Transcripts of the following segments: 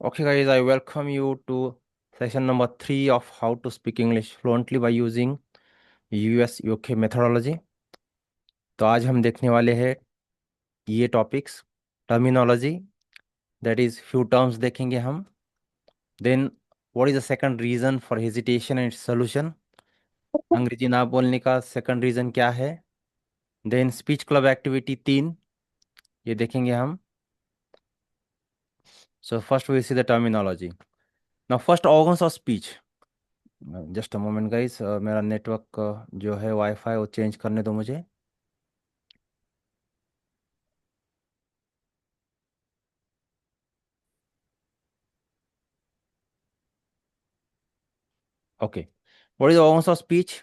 Okay, guys, I welcome you to session number 3 of how to speak English fluently by using US UK methodology. तो आज हम देखने वाले हैं ये topics terminology that is few terms देखेंगे हम. Then what is the second reason for hesitation and solution. अंग्रेजी ना बोलने का सेकंड रीजन क्या है. देन स्पीच क्लब एक्टिविटी 3 ये देखेंगे हम. So first we see the terminology. Now first organs of speech. Just a moment guys, मेरा नेटवर्क जो है वाईफाई वो चेंज करने दो मुझे. Okay, what is organs of speech.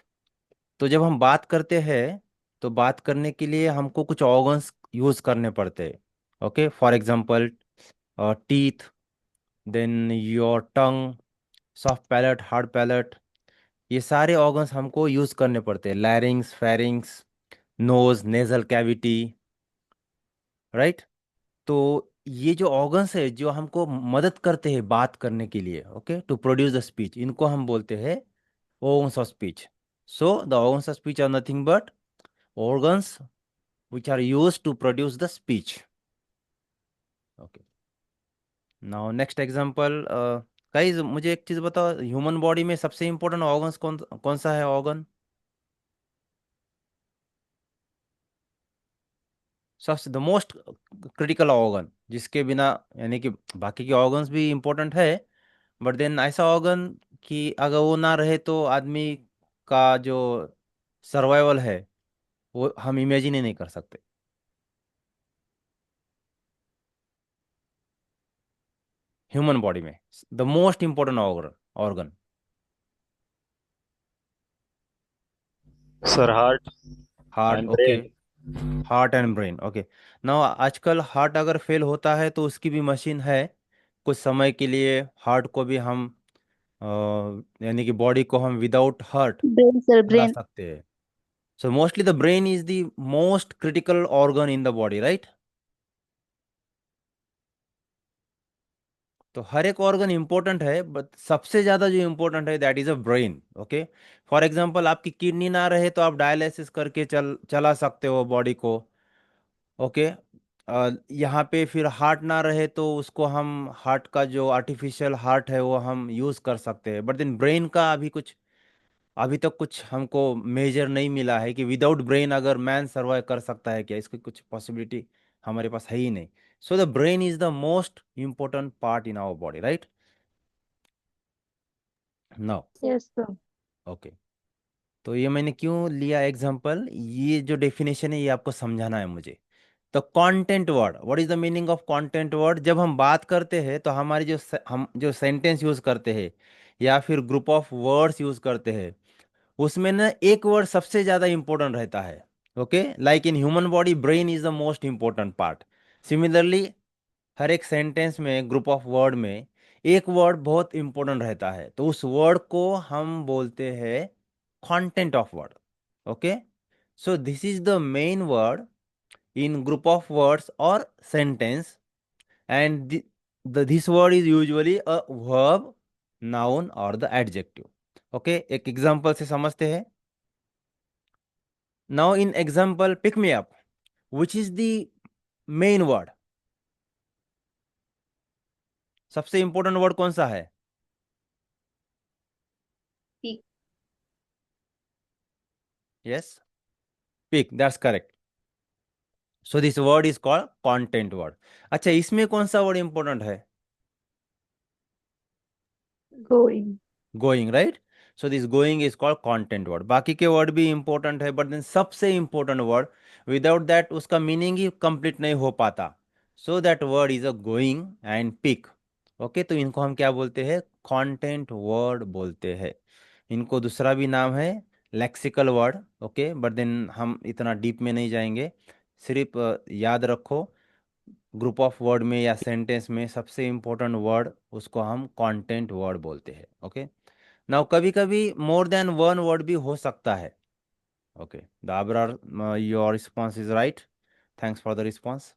तो जब हम बात करते हैं तो बात करने के लिए हमको कुछ ऑर्गन्स यूज करने पड़ते हैं. Okay, for example teeth, then your tongue, soft palate, hard palate. ये सारे ऑर्गन्स हमको यूज करने पड़ते हैं. Larynx, pharynx, nose, nasal cavity, right. तो ये जो ऑर्गन्स है जो हमको मदद करते हैं बात करने के लिए, okay, to produce the speech, इनको हम बोलते हैं organs of speech. So the organs of speech are nothing but organs which are used to produce the speech. Okay. Now next example. guys, मुझे एक चीज बताओ, ह्यूमन बॉडी में सबसे इंपॉर्टेंट ऑर्गन्स कौन कौन सा है ऑर्गन. सबसे द मोस्ट क्रिटिकल ऑर्गन जिसके बिना, यानी कि बाकी के ऑर्गन्स भी इंपॉर्टेंट है, बट देन ऐसा ऑर्गन कि अगर वो ना रहे तो आदमी का जो सर्वाइवल है वो हम इमेजिन ही नहीं कर सकते. ह्यूमन बॉडी में the most important organ. Sir heart heart, and okay. Brain. Heart and brain, okay. Now आजकल हार्ट अगर फेल होता है तो उसकी भी मशीन है. कुछ समय के लिए हार्ट को भी हम अ, यानी कि बॉडी को हम विदाउट हार्ट ब्रेन सर चला ब्रेन। सकते हैं. So mostly the brain is the most critical organ in the body, right. तो हर एक ऑर्गन इंपॉर्टेंट है, बट सबसे ज्यादा जो इंपॉर्टेंट है that is a brain. Okay, for example आपकी किडनी ना रहे तो आप डायलिसिस करके चला सकते हो बॉडी को. ओके. यहाँ पे फिर हार्ट ना रहे तो उसको हम हार्ट का जो आर्टिफिशियल हार्ट है वो हम यूज़ कर सकते हैं. बट देन ब्रेन का अभी तक कुछ हमको मेजर नहीं मिला है कि विदाउट ब्रेन अगर मैन सर्वाइव कर सकता है क्या, इसकी कुछ पॉसिबिलिटी हमारे पास है ही नहीं. So the brain is the most important part in our body, right. Now, yes sir. Okay. तो ये मैंने क्यों लिया एग्जांपल, ये जो डेफिनेशन है ये आपको समझाना है मुझे. तो content word, what is the meaning of content word. जब हम बात करते हैं तो हमारी हम जो सेंटेंस यूज करते हैं या फिर ग्रुप ऑफ वर्ड्स यूज करते हैं, उसमें ना एक वर्ड सबसे ज्यादा इंपॉर्टेंट रहता है. Okay, like in human body brain is the most important part. Similarly हर एक सेंटेंस में, ग्रुप ऑफ वर्ड में एक वर्ड बहुत इंपॉर्टेंट रहता है, तो उस वर्ड को हम बोलते हैं content of word. Okay, so this is the main word in group of words or sentence, and this word is usually a verb, noun or the adjective. Okay, एक एग्जांपल से समझते हैं. now in example pick me up, which is the main word. सबसे important word कौन सा है. Pick. yes, pick, that's correct. so this word is called content word. अच्छा, इसमें कौन सा वर्ड इंपॉर्टेंट है. Going. Going, right. So this going is called content word. बाकी के वर्ड भी इंपॉर्टेंट है, बट देन सबसे इंपॉर्टेंट वर्ड, विदाउट दैट उसका मीनिंग ही कंप्लीट नहीं हो पाता. So that word is a going and pick. Okay, तो इनको हम क्या बोलते हैं, कंटेंट वर्ड बोलते हैं. इनको दूसरा भी नाम है lexical word. Okay, but then हम इतना डीप में नहीं जाएंगे. सिर्फ याद रखो, ग्रुप ऑफ वर्ड में या सेंटेंस में सबसे इंपॉर्टेंट वर्ड उसको हम कंटेंट वर्ड बोलते हैं. ओके. नाउ कभी कभी मोर देन वन वर्ड भी हो सकता है. Okay, the Abrar, your response is right. Thanks for the response.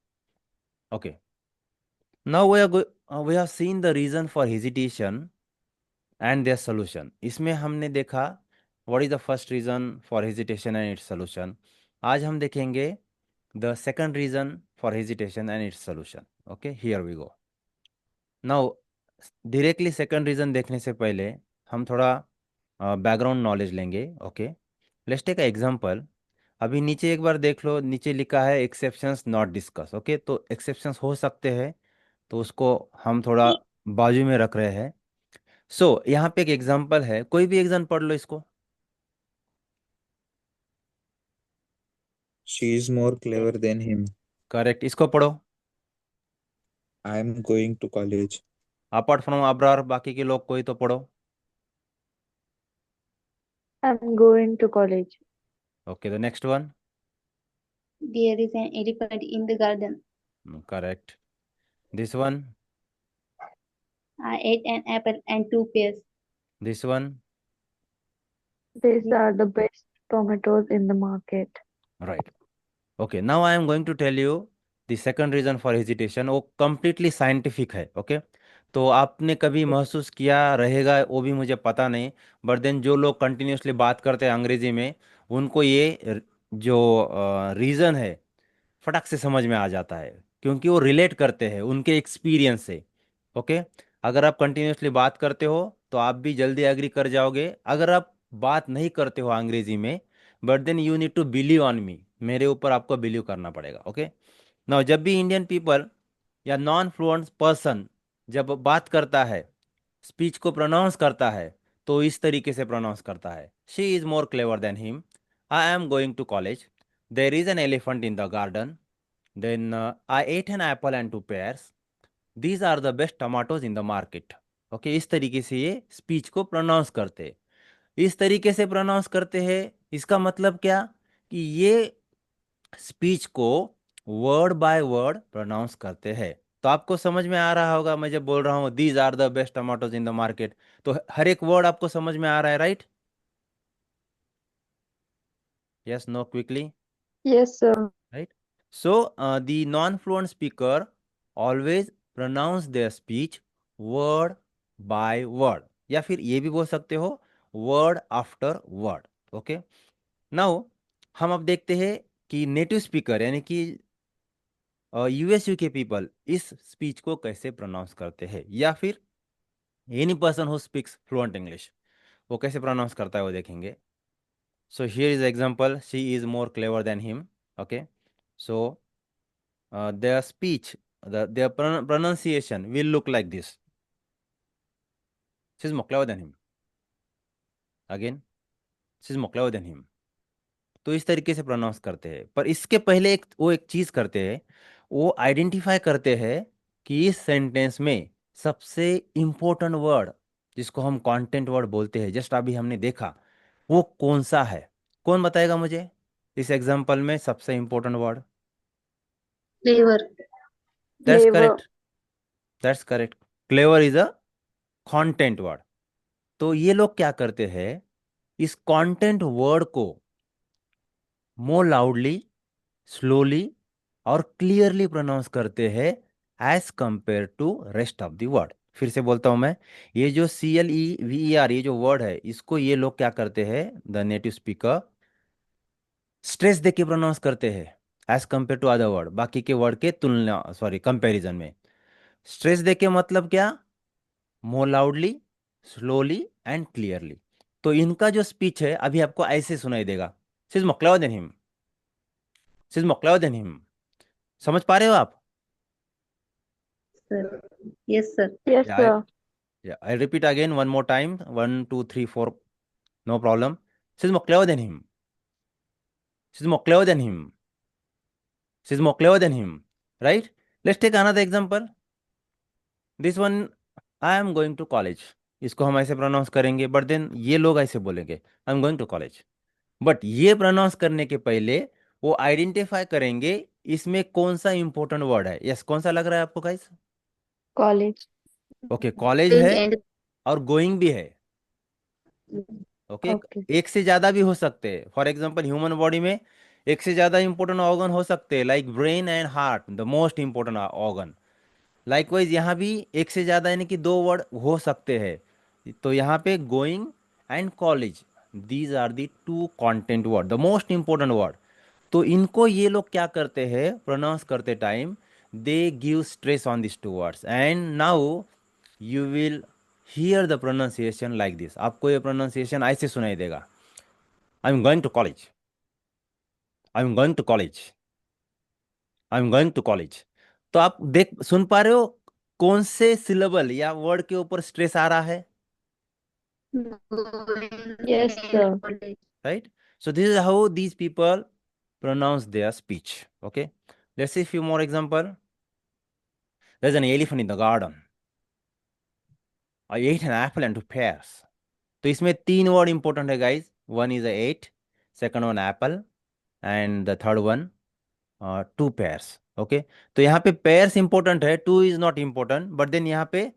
Okay, now we have seen the reason for hesitation and their solution. इसमें हमने देखा what is the first reason for hesitation and its solution. आज हम देखेंगे the second reason for hesitation and its solution. Okay, here we go. Now directly second reason देखने से पहले हम थोड़ा बैकग्राउंड नॉलेज लेंगे। Okay, let's take a example. अभी नीचे एक बार देख लो, नीचे लिखा है एक्सेप्शंस नॉट डिस्कस। ओके, तो एक्सेप्शंस हो सकते हैं, तो उसको हम थोड़ा बाजू में रख रहे हैं। यहाँ पे एक एग्जांपल है, कोई भी एग्जाम्पल पढ़ लो इसको। She is more clever than him. Correct, इसको पढ़ो। I am going to college. Apart from Abrar बाकी के लोग कोई तो पढ़ो। I'm going to college. Okay, the next one. There is an elephant in the garden. Correct, this one, I ate an apple and two pears. This one. These are the best tomatoes in the market. Right. Okay, now I am going to tell you the second reason for hesitation. वो completely scientific है। Okay, तो आपने कभी महसूस किया रहेगा वो भी मुझे पता नहीं, बट देन जो लोग कंटिन्यूसली बात करते हैं अंग्रेजी में, उनको जो रीज़न है फटक से समझ में आ जाता है, क्योंकि वो रिलेट करते हैं उनके एक्सपीरियंस से। ओके, अगर आप कंटिन्यूसली बात करते हो तो आप भी जल्दी एग्री कर जाओगे। अगर आप बात नहीं करते हो अंग्रेजी में, but then you need to believe on me, मेरे ऊपर आपको बिलीव करना पड़ेगा। ओके, नाउ जब भी इंडियन पीपल या नॉन फ्लुएंट पर्सन जब बात करता है, स्पीच को प्रोनाउंस करता है, तो इस तरीके से प्रोनाउंस करता है। She is more clever than him, I am going to college, there is an elephant in the garden, then I ate an apple and two pears, these are the best tomatoes in the market. Okay, इस तरीके से ये speech को pronounce करते हैं। इस तरीके से प्रोनाउंस करते हैं, इसका मतलब क्या, कि ये स्पीच को वर्ड बाय वर्ड प्रोनाउंस करते हैं। तो आपको समझ में आ रहा होगा, मैं जब बोल रहा हूँ these are the best tomatoes in the market, तो हर एक वर्ड आपको समझ में आ रहा है, right? Yes, no, quickly. Yes, sir. Right. So the non fluent speaker always pronounce their speech word by word, या फिर ये भी बोल सकते हो वर्ड आफ्टर वर्ड। ओके, नाउ हम अब देखते हैं कि नेटिव स्पीकर यानी कि यूएसयू के पीपल इस स्पीच को कैसे प्रोनाउंस करते हैं, या फिर any person who speaks fluent English वो कैसे प्रोनाउंस करता है वो देखेंगे। सो here is example, she is more clever than him. Okay, so their speech, their pronunciation will look like this. She's more clever than him. Again, she's more clever than him. तो इस तरीके से pronounce करते हैं, पर इसके पहले एक चीज करते हैं, वो आइडेंटिफाई करते हैं कि इस सेंटेंस में सबसे इंपॉर्टेंट वर्ड, जिसको हम कंटेंट वर्ड बोलते हैं, जस्ट अभी हमने देखा, वो कौन सा है। कौन बताएगा मुझे इस एग्जांपल में सबसे important word? Flavor. That's Flavor. Correct, that's correct. Clever is a content word. तो ये लोग क्या करते हैं, इस कंटेंट वर्ड को मोर लाउडली, स्लोली और क्लियरली प्रोनाउंस करते हैं as compare to rest of the word. फिर से बोलता हूं मैं, ये जो CLEVER ये जो वर्ड है, इसको ये लोग क्या करते हैं, द नेटिव स्पीकर स्ट्रेस दे के प्रोनाउंस करते हैं as compare to other word, बाकी के वर्ड के तुलना, सॉरी, कंपैरिजन में। स्ट्रेस दे के मतलब क्या, more loudly, slowly and clearly. तो इनका जो स्पीच है अभी आपको ऐसे सुनाई देगा, सिज more clever than him, she's more clever than him. समझ पा रहे हो आप? Sir. Yes, sir. Yes, या sir. I repeat again one more time, 1 2 3 4, no problem. She's more clever than him, she's more clever than him, she's more clever than him. Right, let's take another example. This one, I am going to college, इसको हम ऐसे pronounce करेंगे, but then ये लोग ऐसे बोलेंगे, I am going to college. But ये pronounce करने के पहले वो आइडेंटिफाई करेंगे इसमें कौन सा इंपॉर्टेंट वर्ड है। यस, कौन सा लग रहा है आपको guys? College. Okay, college Going है and और गोइंग भी है। Okay, okay. एक से ज्यादा भी हो सकते हैं। फॉर एग्जांपल ह्यूमन बॉडी में एक से ज्यादा इंपॉर्टेंट ऑर्गन हो सकते हैं, like brain and heart, the most important organ. Likewise यहाँ भी एक से ज़्यादा यानी कि दो वर्ड हो सकते हैं। तो यहाँ पे going and college, these are the two content word, the most important word. तो इनको ये लोग क्या करते हैं प्रोनाउंस करते time, they give stress on this two words. And now you will hear the pronunciation like this. आपको ये प्रोनाउंसिएशन ऐसे सुनाई देगा, I am going to college, I am going to college, I am going to college. तो आप देख सुन पा रहे हो कौन से सिलेबल या वर्ड के ऊपर स्ट्रेस आ रहा है, Yes, sir. right? So this is how these people pronounce their speech. Okay, let's see a few more example. There's an elephant in the garden. I ate an apple and two pears. तो इसमें तीन word important है guys, one is ate, second one apple, and the third one two pears. Okay, तो यहाँ पे pears important है, two is not important, but then यहाँ पे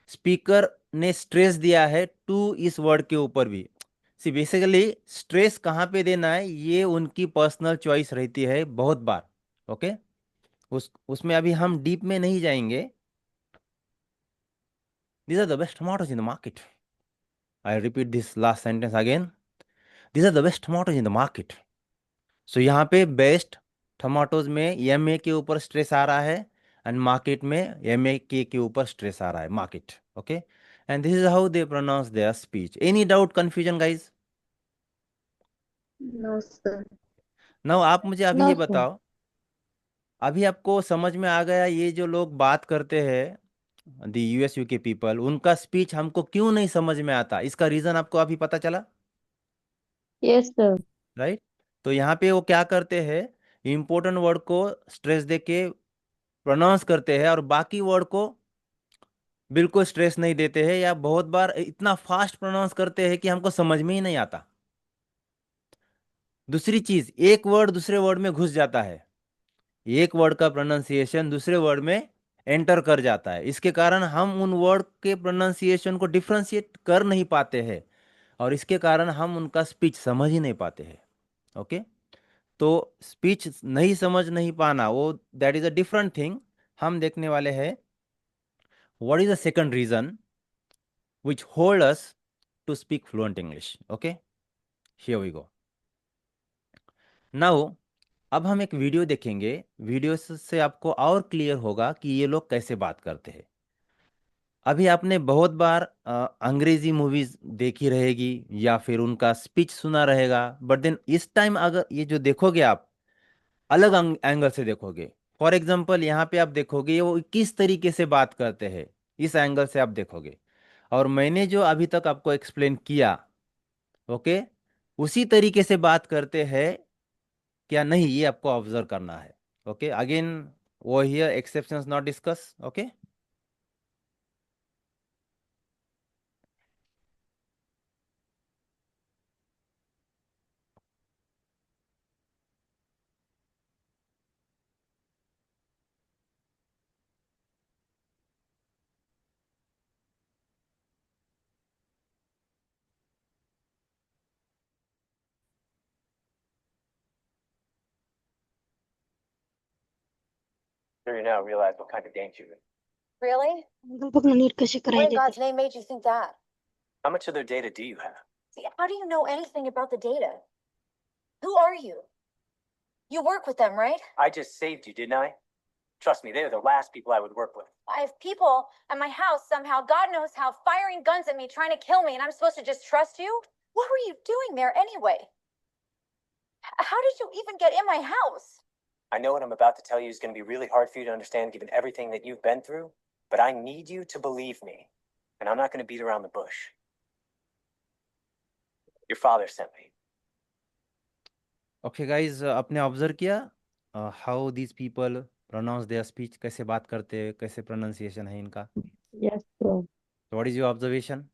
स्पीकर ने स्ट्रेस दिया है टू इस वर्ड के ऊपर भी। सी बेसिकली स्ट्रेस कहाँ पे देना है ये उनकी पर्सनल चॉइस रहती है बहुत बार। ओके, उसमें अभी हम डीप में नहीं जाएंगे। These are the best tomatoes in the market. I repeat this last sentence again, these are the best tomatoes in the market. So यहाँ पे बेस्ट टमाटोज में एम ए के ऊपर स्ट्रेस आ रहा है, एंड मार्केट में एम ए के ऊपर स्ट्रेस आ रहा है, market. Okay, and this is how they pronounce their speech. Any doubt confusion guys? No, sir. Now आप मुझे अभी ये No, sir. बताओ, अभी आपको समझ में आ गया ये जो लोग बात करते हैं द यूएस यू के पीपल, उनका स्पीच हमको क्यों नहीं समझ में आता, इसका रीजन आपको अभी पता चला, Yes, sir. राइट? तो यहाँ पे वो क्या करते हैं, इंपॉर्टेंट वर्ड को स्ट्रेस दे के प्रोनाउंस करते हैं और बाकी वर्ड को बिल्कुल स्ट्रेस नहीं देते हैं, या बहुत बार इतना फास्ट प्रोनाउंस करते हैं कि हमको समझ में ही नहीं आता। दूसरी चीज, एक वर्ड दूसरे वर्ड में घुस जाता है, एक वर्ड का प्रोनाउंसिएशन दूसरे वर्ड में एंटर कर जाता है, इसके कारण हम उन वर्ड के प्रोनाउंसिएशन को डिफ्रेंशिएट कर नहीं पाते हैं, और इसके कारण हम उनका स्पीच समझ ही नहीं पाते हैं। ओके, तो स्पीच नहीं समझ नहीं पाना वो that is a different thing. हम देखने वाले हैं what is the second reason which hold us to speak fluent English. Okay, here we go. Now, अब हम एक वीडियो देखेंगे, वीडियो से आपको और क्लियर होगा कि ये लोग कैसे बात करते हैं। अभी आपने बहुत बार अंग्रेजी मूवीज देखी रहेगी या फिर उनका स्पीच सुना रहेगा, बट देन इस टाइम अगर ये जो देखोगे आप अलग एंगल से देखोगे। फॉर एग्जाम्पल यहाँ पे आप देखोगे ये वो किस तरीके से बात करते हैं, इस एंगल से आप देखोगे, और मैंने जो अभी तक आपको एक्सप्लेन किया, ओके, उसी तरीके से बात करते हैं क्या नहीं, ये आपको ऑब्जर्व करना है। ओके, अगेन वो here exceptions not discuss. Okay, sure you now realize what kind of danger you're in. Really? पकड़ नीट कैसे What कराई in देते? God's name made you think that? How much of their data do you have? See, how do you know anything about the data? Who are you? You work with them, right? I just saved you, didn't I? Trust me, they're the last people I would work with. I have people at my house somehow, God knows how, firing guns at me, trying to kill me, and I'm supposed to just trust you? What were you doing there anyway? How did you even get in my house? I know what I'm about to tell you is going to be really hard for you to understand given everything that you've been through, but I need you to believe me, and I'm not going to beat around the bush. Your father sent me. Okay guys, आपने observe किया how these people pronounce their speech, कैसे बात करते हैं, कैसे pronunciation है इनका। Yes, sir. What is your observation?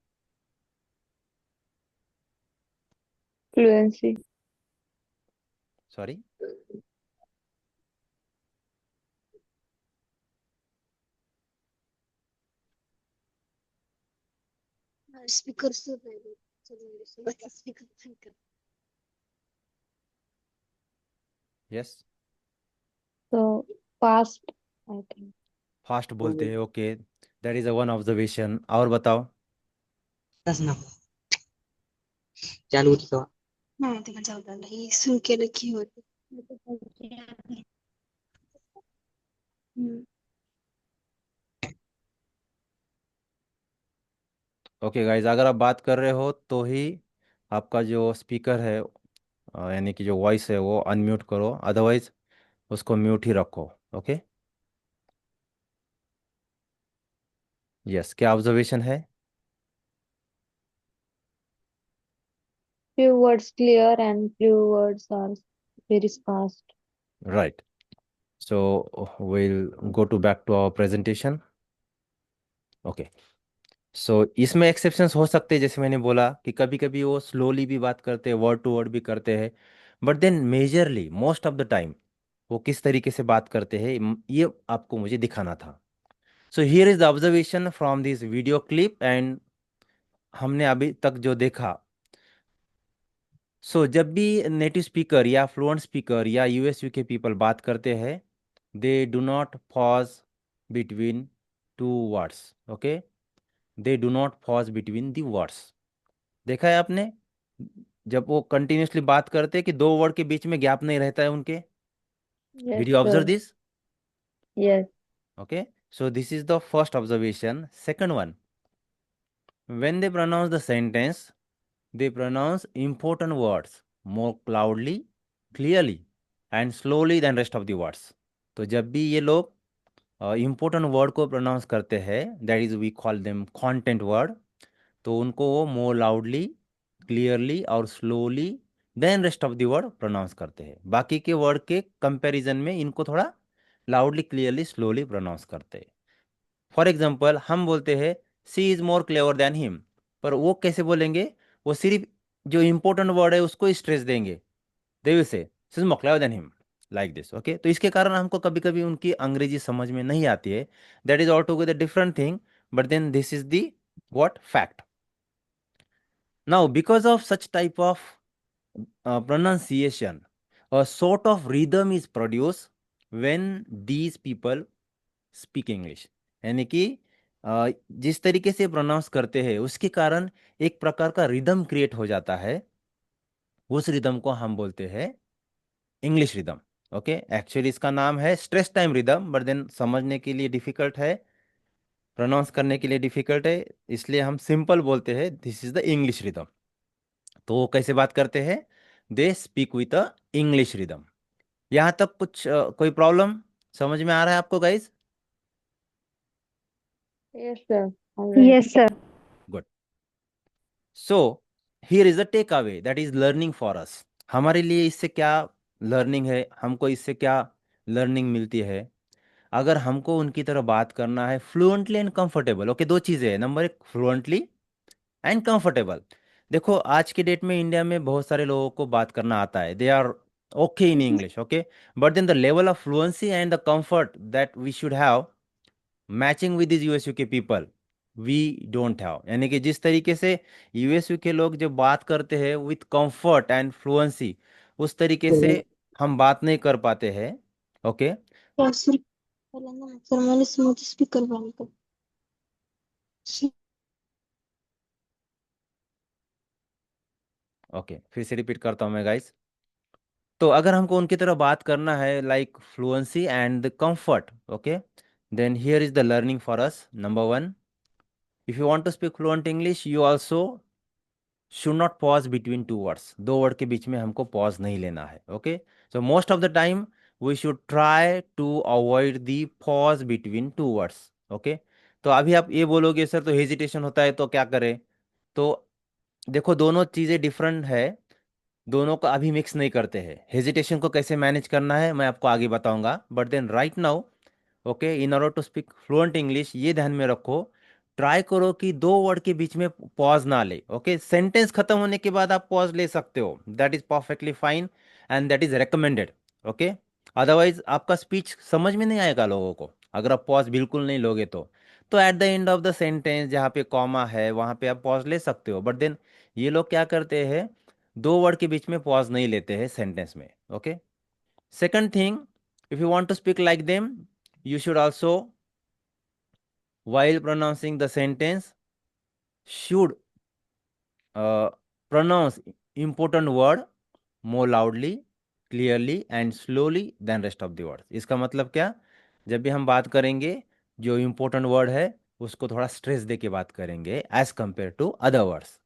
Fluency. Sorry, speaker से पहले speaker yes, So past, I think. Fast बोलते हैं। Okay, that is a one observation. और बताओ। दस ना चालू होती तो मैं तो बचाव कर रही सुन के रखी होती। ओके गाइज, अगर आप बात कर रहे हो तो ही आपका जो स्पीकर है, यानी कि जो वॉइस है वो अनम्यूट करो, अदरवाइज उसको म्यूट ही रखो। ओके। यस, क्या ऑब्जर्वेशन है? Few words clear and few words are very fast. Right. So will go to back to our presentation. Okay. So इसमें एक्सेप्शंस हो सकते हैं, जैसे मैंने बोला कि कभी कभी वो स्लोली भी बात करते हैं, वर्ड टू वर्ड भी करते हैं, but then majorly most of the time वो किस तरीके से बात करते हैं, ये आपको मुझे दिखाना था। सो here is the observation from this video clip and हमने अभी तक जो देखा। सो जब भी नेटिव स्पीकर या फ्लुएंट स्पीकर या यूएस यूके पीपल बात करते हैं, they do not pause between two words. Okay, they do not pause between the words. देखा है आपने? जब वो कंटिन्यूसली बात करते हैं कि दो वर्ड के बीच में गैप नहीं रहता है उनके। Yes, did you observe sir. This? Yes. Okay, so this is the first observation. Second one, when they pronounce the sentence, they pronounce important words more loudly, clearly, and slowly than rest of the words. तो जब भी ये लोग important word को pronounce करते हैं, that is we call them content word, तो उनको वो मोर लाउडली, क्लियरली और slowly than rest of the word pronounce करते हैं। बाकी के वर्ड के कंपैरिजन में इनको थोड़ा लाउडली, क्लियरली, स्लोली प्रोनाउंस करते हैं। फॉर एग्जाम्पल हम बोलते हैं she is more clever than him, पर वो कैसे बोलेंगे? वो सिर्फ जो इंपॉर्टेंट वर्ड है उसको स्ट्रेस देंगे। They will say she is more clever than him, like this. Okay, तो इसके कारण हमको कभी कभी उनकी अंग्रेजी समझ में नहीं आती है। That is all together different thing, but then this is the what fact. Now because of such type of pronunciation, a sort of rhythm is produced when these people speak English. यानी कि जिस तरीके से pronounce करते हैं उसके कारण एक प्रकार का रिदम क्रिएट हो जाता है। उस रिदम को हम बोलते हैं इंग्लिश रिदम। ओके, एक्चुअली इसका नाम है stress time rhythm, but then समझने के लिए डिफिकल्ट है, प्रोनाउंस करने के लिए डिफिकल्ट है, इसलिए हम सिंपल बोलते हैं this is the English rhythm. तो वो कैसे बात करते हैं? They speak with a English rhythm. यहाँ तक कुछ कोई प्रॉब्लम समझ में आ रहा है आपको guys? Yes, sir. All right. Yes, sir. Good. So here is a take away that is learning for us. हमारे लिए इससे क्या लर्निंग है, हमको इससे क्या लर्निंग मिलती है? अगर हमको उनकी तरह बात करना है फ्लुएंटली एंड कंफर्टेबल। ओके, दो चीज़ें हैं, नंबर एक फ्लुएंटली एंड कंफर्टेबल। देखो आज के डेट में इंडिया में बहुत सारे लोगों को बात करना आता है, they are okay in English. Okay, but then the level of fluency and the comfort that we should have matching with this US UK people, we don't have. यानी कि जिस तरीके से यूएसयू के लोग जब बात करते हैं विथ कंफर्ट एंड फ्लुएंसी, उस तरीके से हम बात नहीं कर पाते हैं। ओके। सर सर मैंने स्मूथ स्पीकर बंद कर। ओके, फिर से रिपीट करता हूँ मैं गाइस। तो अगर हमको उनकी तरह बात करना है like fluency and the comfort, okay, then here is the learning for us. Number one, if you want to speak fluent English you also should not pause between two words. दो word के बीच में हमको pause नहीं लेना है। Okay, so most of the time we should try to avoid the pause between two words. Okay, तो अभी आप ये बोलोगे सर तो हेजिटेशन होता है तो क्या करें? तो देखो दोनों चीज़ें डिफरेंट है, दोनों को अभी मिक्स नहीं करते हैं। हेजिटेशन को कैसे मैनेज करना है मैं आपको आगे बताऊंगा, but then right now okay, in order to speak fluent English ये ध्यान में रखो, ट्राई करो कि दो वर्ड के बीच में पॉज ना ले। ओके, सेंटेंस खत्म होने के बाद आप पॉज ले सकते हो, that is perfectly fine and that is recommended. Okay, otherwise आपका स्पीच समझ में नहीं आएगा लोगों को अगर आप पॉज बिल्कुल नहीं लोगे तो at the end of the sentence जहाँ पे कॉमा है वहाँ पे आप पॉज ले सकते हो, बट देन ये लोग क्या करते हैं, दो वर्ड के बीच में पॉज नहीं लेते हैं सेंटेंस में। Okay, second thing, if you want to speak like them you should also while pronouncing the sentence should pronounce important word more loudly, clearly and slowly than rest of the words। इसका मतलब क्या, जब भी हम बात करेंगे जो important word है उसको थोड़ा स्ट्रेस दे के बात करेंगे as compare to other words.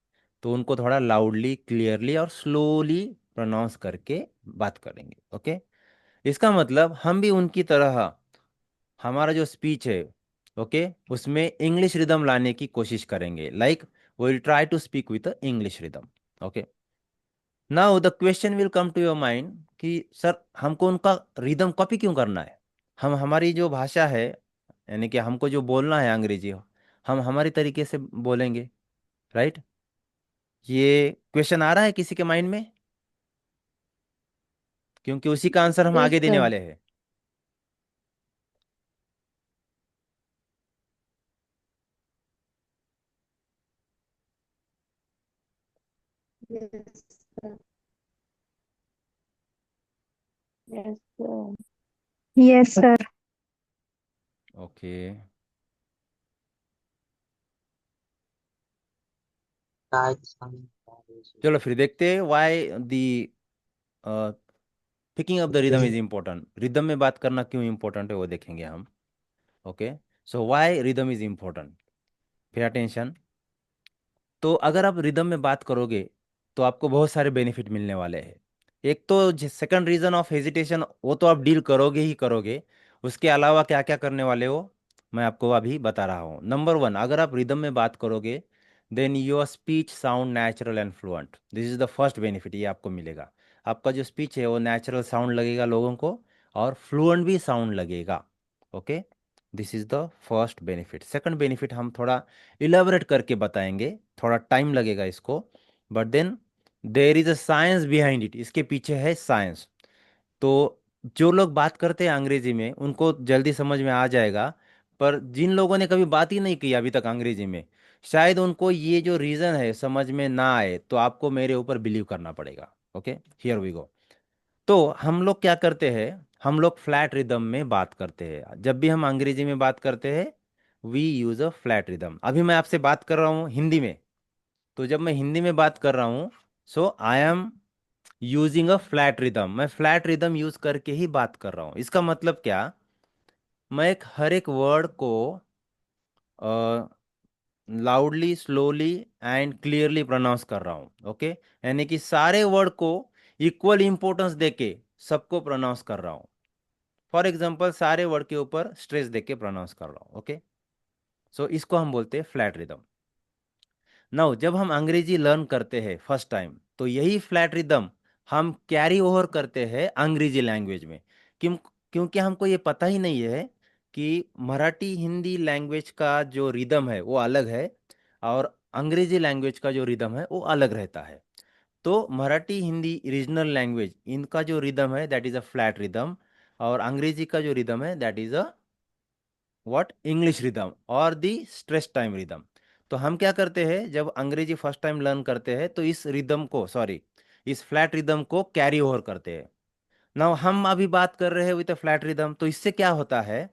तो उनको थोड़ा लाउडली, क्लियरली और स्लोली प्रोनाउंस करके बात करेंगे। ओके, इसका मतलब हम भी उनकी तरह हमारा जो स्पीच है, ओके, उसमें इंग्लिश रिदम लाने की कोशिश करेंगे। Like will try to speak with English rhythm. Okay, now the question will come to your mind कि सर हमको उनका रिदम कॉपी क्यों करना है। हम हमारी जो भाषा है, यानी कि हमको जो बोलना है अंग्रेजी, हम हमारी तरीके से बोलेंगे, राइट। ये क्वेश्चन आ रहा है किसी के माइंड में, क्योंकि उसी का आंसर हम Yes, आगे देने sir. वाले हैं। Yes, sir. Yes, sir. Yes, sir. Okay, चलो फिर देखते हैं why the picking up the rhythm is important. Rhythm में बात करना क्यों इम्पोर्टेंट है वो देखेंगे हम। Okay, so why rhythm is important, pay attention. तो अगर आप रिदम में बात करोगे तो आपको बहुत सारे बेनिफिट मिलने वाले हैं। एक तो सेकंड रीजन ऑफ हेजिटेशन, वो तो आप डील करोगे ही करोगे। उसके अलावा क्या क्या करने वाले हो मैं आपको अभी बता रहा हूँ। नंबर वन, अगर आप रिदम में बात करोगे then your speech sound natural and fluent. This is the first benefit, ये आपको मिलेगा। आपका जो स्पीच है वो नेचुरल साउंड लगेगा लोगों को, और फ्लुएंट भी साउंड लगेगा। Okay, this is the first benefit. Second benefit हम थोड़ा इलेबोरेट करके बताएंगे, थोड़ा टाइम लगेगा इसको, but then there is a science behind it, इसके पीछे है साइंस। तो जो लोग बात करते हैं अंग्रेजी में उनको जल्दी समझ में आ जाएगा, पर जिन लोगों ने कभी बात ही नहीं की अभी तक अंग्रेजी में, शायद उनको ये जो रीज़न है समझ में ना आए। तो आपको मेरे ऊपर बिलीव करना पड़ेगा। Okay, here we go. तो हम लोग क्या करते हैं, हम लोग फ्लैट रिदम में बात करते हैं। जब भी हम अंग्रेजी में बात करते हैं we use a flat rhythm. अभी मैं आपसे बात कर रहा हूँ हिंदी में, तो जब मैं हिंदी में बात कर रहा हूँ so I am using a flat rhythm. मैं फ्लैट रिदम यूज करके ही बात कर रहा हूँ। इसका मतलब क्या, मैं एक हर एक वर्ड को loudly, slowly and clearly pronounce कर रहा हूँ। ओके, यानी कि सारे वर्ड को इक्वल इंपॉर्टेंस देके सबको प्रोनाउंस कर रहा हूँ। फॉर एग्जाम्पल सारे वर्ड के ऊपर स्ट्रेस देके प्रोनाउंस कर रहा हूँ। ओके, सो इसको हम बोलते हैं फ्लैट रिदम। नाउ जब हम अंग्रेजी लर्न करते हैं फर्स्ट टाइम तो यही फ्लैट रिदम हम कैरी ओवर करते हैं अंग्रेजी लैंग्वेज में। क्यों, क्योंकि हमको ये पता ही नहीं है कि मराठी हिंदी लैंग्वेज का जो रिदम है वो अलग है, और अंग्रेजी लैंग्वेज का जो रिदम है वो अलग रहता है। तो मराठी हिंदी रीजनल लैंग्वेज, इनका जो रिदम है that is a flat rhythm, और अंग्रेजी का जो रिदम है that is a what, English rhythm और दी स्ट्रेस टाइम रिदम। तो हम क्या करते हैं जब अंग्रेजी फर्स्ट टाइम लर्न करते हैं तो इस रिदम को, सॉरी, इस फ्लैट रिदम को कैरी ओवर करते हैं। नाउ हम अभी बात कर रहे हैं विद फ्लैट रिदम, तो इससे क्या होता है,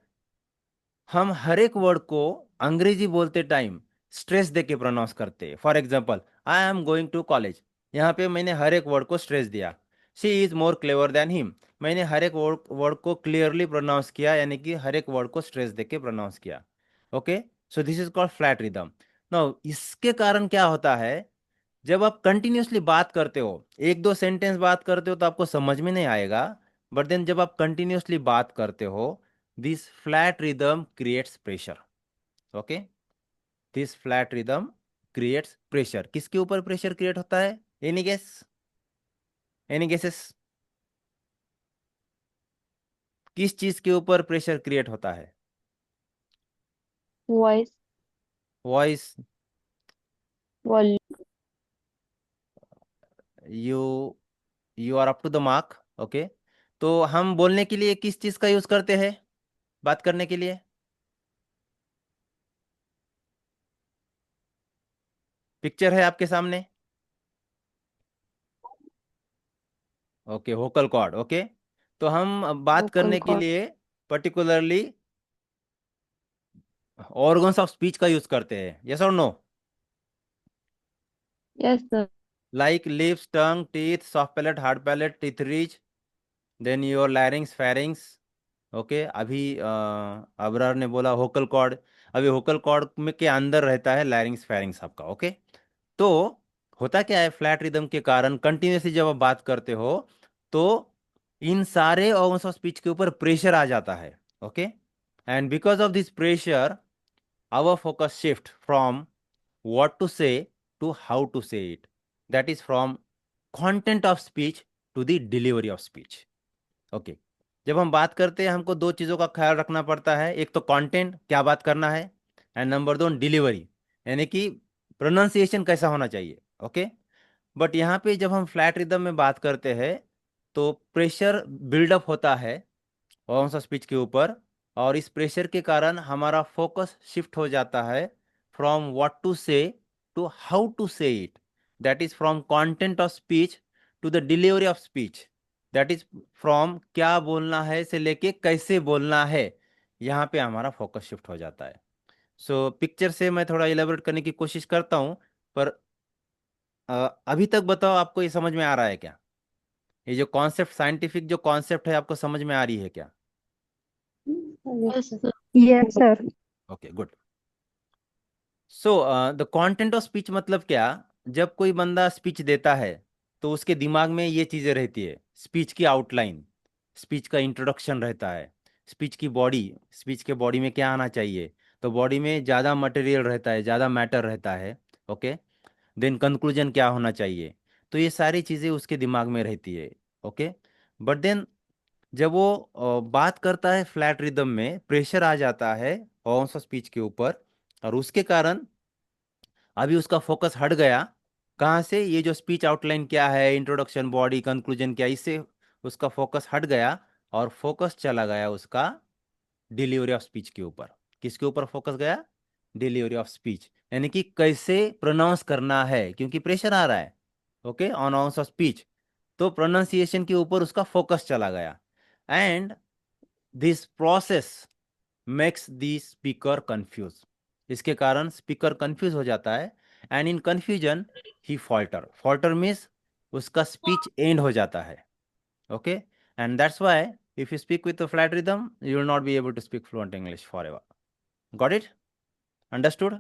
हम हर एक वर्ड को अंग्रेजी बोलते टाइम स्ट्रेस देके प्रोनाउंस करते हैं। For example, I am going to college, यहाँ पे मैंने हर एक वर्ड को स्ट्रेस दिया। She is more clever than him, मैंने हर एक वर्ड को क्लियरली प्रोनाउंस किया, यानी कि हर एक वर्ड को स्ट्रेस देके प्रोनाउंस किया। Okay, so this is called flat rhythm. Now इसके कारण क्या होता है, जब आप कंटिन्यूअसली बात करते हो, एक दो सेंटेंस बात करते हो तो आपको समझ में नहीं आएगा, बट देन जब आप कंटिन्यूअसली बात करते हो this flat rhythm creates pressure. Okay, this flat rhythm creates pressure. किसके ऊपर प्रेशर क्रिएट होता है, एनी गेस, एनी गेसेस, किस चीज के ऊपर प्रेशर क्रिएट होता है। Voice, voice, volume. You you are up to the mark. Okay, तो हम बोलने के लिए किस चीज का यूज करते हैं, बात करने के लिए, पिक्चर है आपके सामने। Okay, vocal cord. ओके, तो हम बात Vocal करने के cord. लिए पर्टिकुलरली ऑर्गन्स ऑफ स्पीच का यूज करते हैं, यस और no? Yes, sir. Like lips, tongue, teeth, soft palate, hard palate, teeth ridge, then your larynx, pharynx. Okay, अभी अबरार ने बोला होकल कॉर्ड। अभी होकल कॉर्ड में के अंदर रहता है लैरिंग्स, फेरिंग्स आपका। ओके, तो होता क्या है, फ्लैट रिदम के कारण कंटिन्यूसली जब आप बात करते हो तो इन सारे ऑर्गन्स ऑफ स्पीच के ऊपर प्रेशर आ जाता है। Okay, and because of this pressure our focus shift from what to say to how to say it. That is from content of speech to the delivery of speech. Okay, जब हम बात करते हैं हमको दो चीज़ों का ख्याल रखना पड़ता है, एक तो कंटेंट क्या बात करना है, एंड नंबर दो डिलीवरी, यानी कि प्रोनाउंसिएशन कैसा होना चाहिए। ओके, बट यहाँ पे जब हम फ्लैट रिदम में बात करते हैं तो प्रेशर बिल्डअप होता है ऑर्गन्स ऑफ स्पीच के ऊपर, और इस प्रेशर के कारण हमारा फोकस शिफ्ट हो जाता है from what to say to how to say it. That is from content of speech to the delivery of speech. That is from क्या बोलना है से लेके कैसे बोलना है, यहाँ पे हमारा फोकस शिफ्ट हो जाता है। सो पिक्चर से मैं थोड़ा इलेबोरेट करने की कोशिश करता हूँ, पर अभी तक बताओ आपको ये समझ में आ रहा है क्या? ये जो कॉन्सेप्ट, साइंटिफिक जो कॉन्सेप्ट है, आपको समझ में आ रही है क्या? Yes, sir. Yes, sir. Okay, good. So the content of speech मतलब क्या, जब कोई बंदा स्पीच देता है तो उसके दिमाग में ये चीज़ें रहती है, स्पीच की आउटलाइन, स्पीच का इंट्रोडक्शन रहता है, स्पीच की बॉडी, स्पीच के बॉडी में क्या आना चाहिए, तो बॉडी में ज़्यादा मटेरियल रहता है, ज़्यादा मैटर रहता है। ओके, देन कंक्लूजन क्या होना चाहिए, तो ये सारी चीज़ें उसके दिमाग में रहती है। ओके, बट देन जब वो बात करता है फ्लैट रिदम में, प्रेशर आ जाता है ऑफ स्पीच के ऊपर, और उसके कारण अभी उसका फोकस हट गया। कहाँ से? ये जो स्पीच आउटलाइन क्या है, इंट्रोडक्शन, बॉडी, कंक्लूजन क्या, इससे उसका फोकस हट गया और फोकस चला गया उसका डिलीवरी ऑफ स्पीच के ऊपर। किसके ऊपर फोकस गया? डिलीवरी ऑफ स्पीच, यानी कि कैसे प्रोनाउंस करना है, क्योंकि प्रेशर आ रहा है। ओके, ऑन ऑफ स्पीच, तो प्रोनाउंसिएशन के ऊपर उसका फोकस चला गया, and this process makes the speaker confuse. इसके कारण स्पीकर कंफ्यूज हो जाता है, and in confusion he falter. Falter means उसका स्पीच एंड हो जाता है। Okay, and that's why if you speak with a flat rhythm you will not be able to speak fluent English forever. Got it? Understood?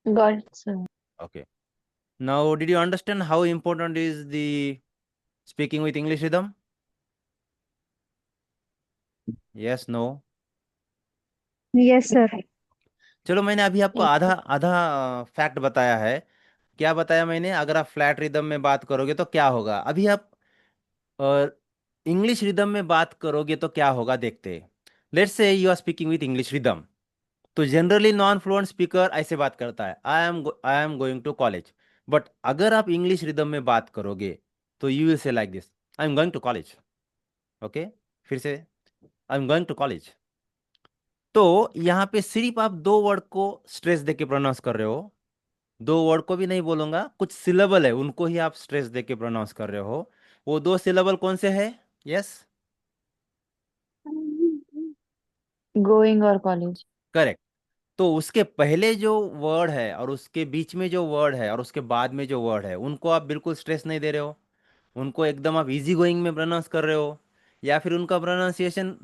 Got it, sir. Okay, now did you understand how important is the speaking with English rhythm? Yes, no? Yes, sir. चलो, मैंने अभी आपको Yes, आधा sir. आधा fact बताया है। क्या बताया मैंने? अगर आप फ्लैट रिदम में बात करोगे तो क्या होगा, अभी आप इंग्लिश रिदम में बात करोगे तो क्या होगा, देखते हैं। Let's say you are speaking with English rhythm, तो जनरली नॉन फ्लुएंट स्पीकर ऐसे बात करता है, I am going to college. बट अगर आप इंग्लिश रिदम में बात करोगे तो you will say like this, I am going to college. Okay, फिर से, I am going to college. तो यहाँ पे सिर्फ आप दो वर्ड को स्ट्रेस देके प्रोनाउंस कर रहे हो, दो वर्ड को भी नहीं बोलूंगा, कुछ सिलेबल है उनको ही आप स्ट्रेस देके प्रोनाउंस कर रहे हो। वो दो सिलेबल कौन से है? Yes, Going or college. Correct. तो उसके पहले जो वर्ड है और उसके बीच में जो वर्ड है और उसके बाद में जो वर्ड है, उनको आप बिल्कुल स्ट्रेस नहीं दे रहे हो, उनको एकदम आप इजी गोइंग में प्रोनाउंस कर रहे हो, या फिर उनका प्रोनाउंसिएशन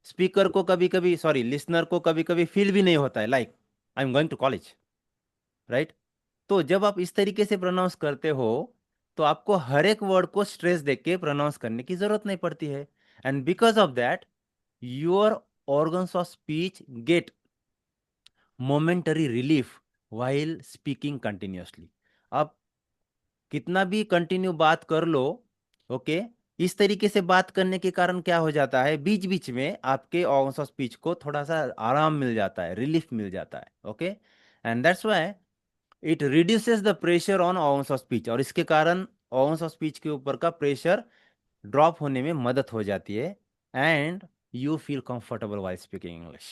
स्पीकर को कभी कभी, सॉरी, लिसनर को कभी कभी फील भी नहीं होता है, like I am going to college, right? तो जब आप इस तरीके से प्रोनाउंस करते हो तो आपको हर एक वर्ड को स्ट्रेस देके प्रोनाउंस करने की जरूरत नहीं पड़ती है, and because of that your organs of speech get momentary relief while speaking continuously। आप कितना भी कंटिन्यू बात कर लो, ओके, इस तरीके से बात करने के कारण क्या हो जाता है, बीच बीच में आपके ऑर्गन्स ऑफ स्पीच को थोड़ा सा आराम मिल जाता है, रिलीफ मिल जाता है। Okay, and that's why it reduces the pressure on organs of speech, और इसके कारण ऑर्गन्स ऑफ स्पीच के ऊपर का प्रेशर ड्रॉप होने में मदद हो जाती है, and you feel comfortable while speaking English.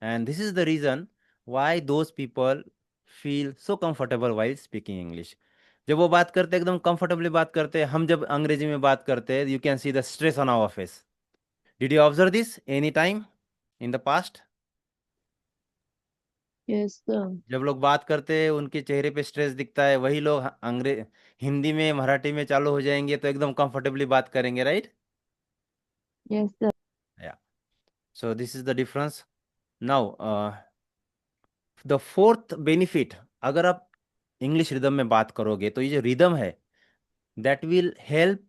And this is the reason why those people feel so comfortable while speaking English. जब वो बात करते हैं एकदम कंफर्टेबली बात करते हैं, हम जब अंग्रेजी में बात करते हैं you can see the stress on our face, did you observe this any time in the past? Yes, sir. जब लोग बात करते हैं उनके चेहरे पे स्ट्रेस दिखता है, वही लोग अंग्रेज हिंदी में मराठी में चालू हो जाएंगे तो एकदम कंफर्टेबली बात करेंगे, राइट? Yes, sir. या, so this is the difference. Now the fourth benefit, अगर आप इंग्लिश रिदम में बात करोगे तो ये जो रिदम है that will help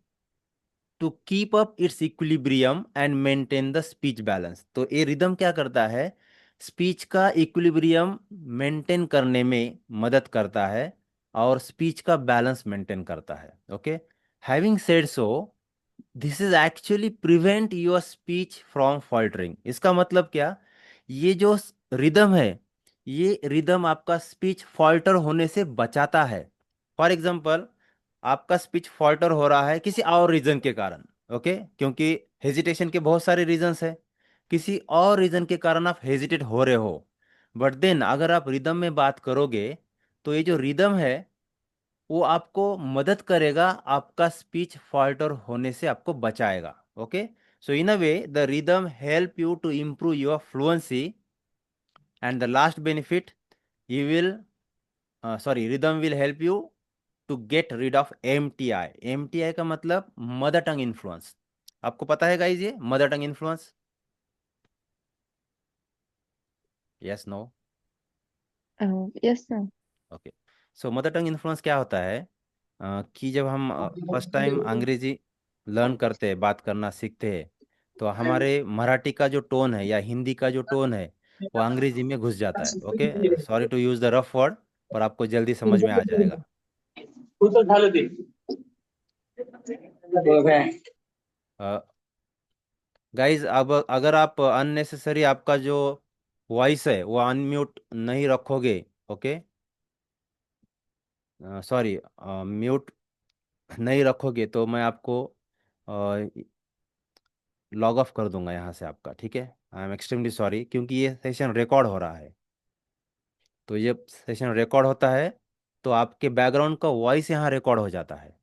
to keep up its equilibrium and maintain the speech balance. तो ये रिदम क्या करता है, स्पीच का इक्विलिब्रियम मेंटेन करने में मदद करता है और स्पीच का बैलेंस मेंटेन करता है। Okay, having said so, this is actually prevent your speech from faltering. इसका मतलब क्या, ये जो रिदम है, ये रिदम आपका स्पीच फॉल्टर होने से बचाता है। फॉर एग्जाम्पल, आपका स्पीच फॉल्टर हो रहा है किसी और रीजन के कारण, ओके, क्योंकि हेजिटेशन के बहुत सारे रीजंस है, किसी और रीजन के कारण आप हेजिटेट हो रहे हो, बट देन अगर आप रिदम में बात करोगे तो ये जो रिदम है वो आपको मदद करेगा, आपका स्पीच फॉल्टर होने से आपको बचाएगा। Okay, so in a way the rhythm help you to improve your fluency, and the last benefit, you will sorry, rhythm will help you to get rid of MTI। MTI का मतलब mother tongue influence. आपको पता है guys ये mother tongue influence? Yes, no? Yes, sir. Okay, so mother tongue influence क्या होता है, कि जब हम फर्स्ट टाइम अंग्रेजी लर्न करते हैं, बात करना सीखते हैं, तो हमारे मराठी का जो टोन है या हिंदी का जो टोन है वो अंग्रेजी में घुस जाता है। Okay, sorry to use the rough word, पर आपको जल्दी समझ में आ जाएगा। गाइज, अब अगर आप अननेसेसरी आपका जो वॉइस है वो अनम्यूट नहीं रखोगे, ओके, सॉरी, म्यूट नहीं रखोगे तो मैं आपको लॉग ऑफ कर दूंगा यहाँ से आपका, ठीक है? आई एम एक्सट्रीमली सॉरी, क्योंकि ये सेशन रिकॉर्ड हो रहा है। तो ये सेशन रिकॉर्ड होता है तो आपके बैकग्राउंड का वॉइस यहाँ रिकॉर्ड हो जाता है।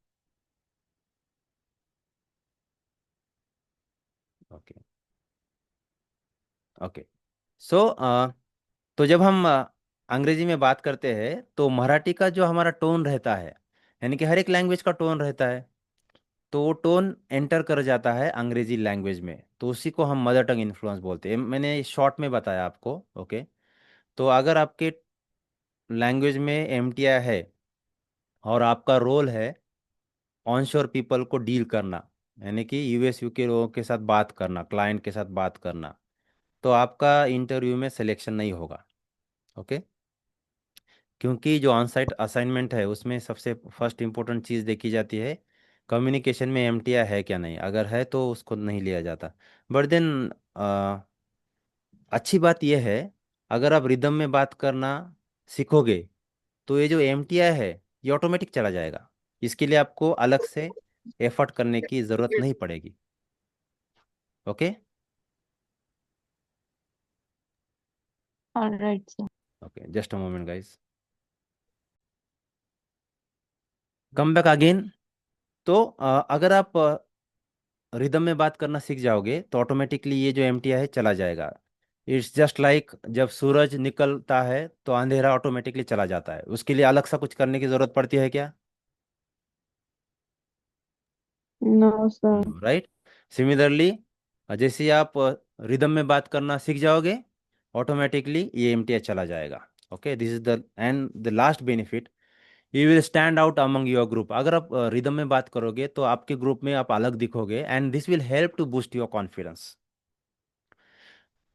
ओके, ओके, सो तो जब हम अंग्रेजी में बात करते हैं तो मराठी का जो हमारा टोन रहता है, यानी कि हर एक लैंग्वेज का टोन रहता है, तो वो टोन एंटर कर जाता है अंग्रेजी लैंग्वेज में, तो उसी को हम मदर टंग इन्फ्लुएंस बोलते हैं। मैंने शॉर्ट में बताया आपको। ओके, तो अगर आपके लैंग्वेज में एमटीआई है और आपका रोल है ऑनशोर पीपल को डील करना, यानी कि यूएस यूके लोगों के साथ बात करना, क्लाइंट के साथ बात करना, तो आपका इंटरव्यू में सिलेक्शन नहीं होगा। ओके, क्योंकि जो ऑन साइट असाइनमेंट है उसमें सबसे फर्स्ट इंपॉर्टेंट चीज़ देखी जाती है कम्युनिकेशन में एमटीआई है क्या नहीं, अगर है तो उसको नहीं लिया जाता। बट देन अच्छी बात यह है, अगर आप रिदम में बात करना सीखोगे तो ये जो एमटीआई है ये ऑटोमेटिक चला जाएगा, इसके लिए आपको अलग से एफर्ट करने की ज़रूरत नहीं पड़ेगी। Okay, All right, sir. Okay, just a moment guys, come back again. तो अगर आप रिदम में बात करना सीख जाओगे तो ऑटोमेटिकली ये जो एमटीआई है चला जाएगा। इट्स जस्ट लाइक जब सूरज निकलता है तो अंधेरा ऑटोमेटिकली चला जाता है, उसके लिए अलग सा कुछ करने की जरूरत पड़ती है क्या? No, sir. No, right? Similarly, जैसे ही आप रिदम में बात करना सीख जाओगे ऑटोमेटिकली ये एमटीआई चला जाएगा। Okay, this is the end the last benefit, you will stand out among your group. अगर आप रिदम में बात करोगे तो आपके ग्रुप में आप अलग दिखोगे, and this will help to boost your confidence.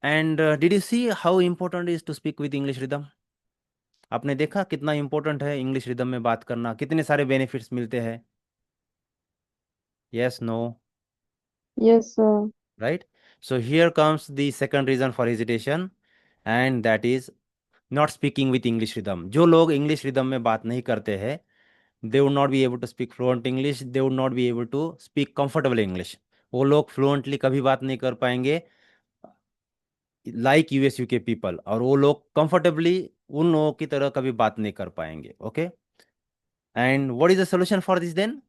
And did you see how important is to speak with English rhythm? आपने देखा कितना इंपॉर्टेंट है इंग्लिश रिदम में बात करना, कितने सारे बेनिफिट्स मिलते हैं? Yes, no? Yes, sir. Right? So here comes the second reason for hesitation, and that is not speaking with English rhythm. जो लोग इंग्लिश रिदम में बात नहीं करते हैं, they would not be able to speak fluent English, they would not be able to speak comfortable English. वो लोग fluently कभी बात नहीं कर पाएंगे लाइक यूएस यूके पीपल, और वो लोग कंफर्टेबली उन लोगों की तरह कभी बात नहीं कर पाएंगे। Okay, and what is the solution for this then?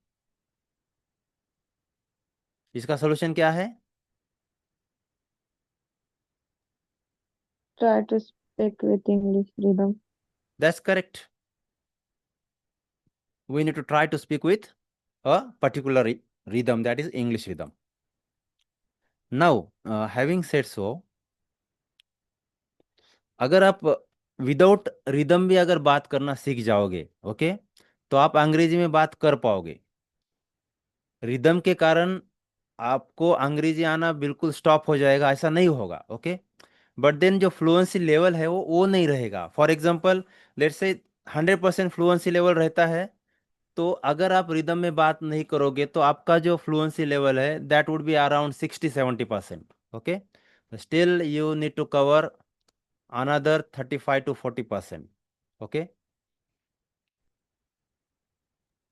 इसका सोल्यूशन क्या है? try to speak with English rhythm. That's correct. We need to try to speak with a particular rhythm, that is English rhythm. Now, having said so, अगर आप without rhythm भी अगर बात करना सीख जाओगे, ओके, तो आप अंग्रेजी में बात कर पाओगे। रिदम के कारण आपको अंग्रेजी आना बिल्कुल स्टॉप हो जाएगा, ऐसा नहीं होगा, ओके। बट देन जो फ्लुएंसी लेवल है वो नहीं रहेगा। For example, let's say 100% fluency level रहता है, तो अगर आप रिदम में बात नहीं करोगे तो आपका जो फ्लुएंसी लेवल है that would be around 60-70%, okay. Still you need to cover another 35-40%, okay.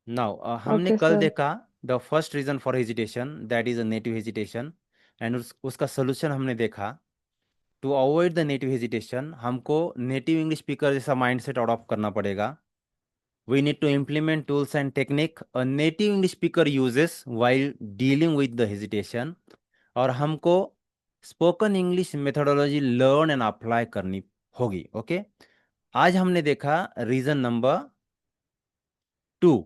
Now हमने Okay, कल sir. देखा the first reason for hesitation, that is a native hesitation, and उसका सोल्यूशन हमने देखा। To avoid the native hesitation हमको native English speaker जैसा mindset adopt करना पड़ेगा। We need to implement tools and technique a native English speaker uses while dealing with the hesitation, और हमको spoken English methodology learn and apply करनी होगी, okay. आज हमने देखा reason number 2,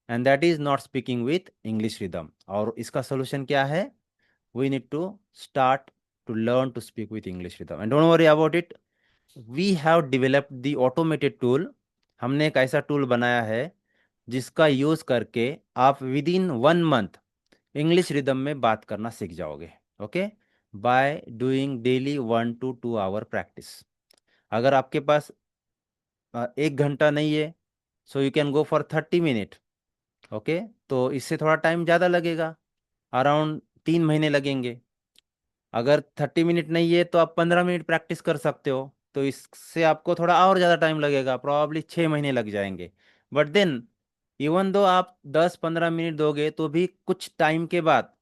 and that is not speaking with English rhythm, और इसका solution क्या है? We need to start to learn to speak with English rhythm, and don't worry about it, we have developed the automated tool. हमने एक ऐसा tool बनाया है जिसका यूज करके आप with in 1 month English rhythm में बात करना सीख जाओगे, okay, by doing daily 1 to 2 hour practice. अगर आपके पास 1 घंटा नहीं है, so you can go for 30 minute, okay. तो इससे थोड़ा टाइम ज़्यादा लगेगा, अराउंड 3 महीने लगेंगे। अगर 30 मिनट नहीं है तो आप 15 मिनट प्रैक्टिस कर सकते हो, तो इससे आपको थोड़ा और ज़्यादा टाइम लगेगा, प्रॉब्ली 6 महीने लग जाएंगे। बट देन इवन दो आप 10-15 मिनट दोगे तो भी कुछ टाइम के बाद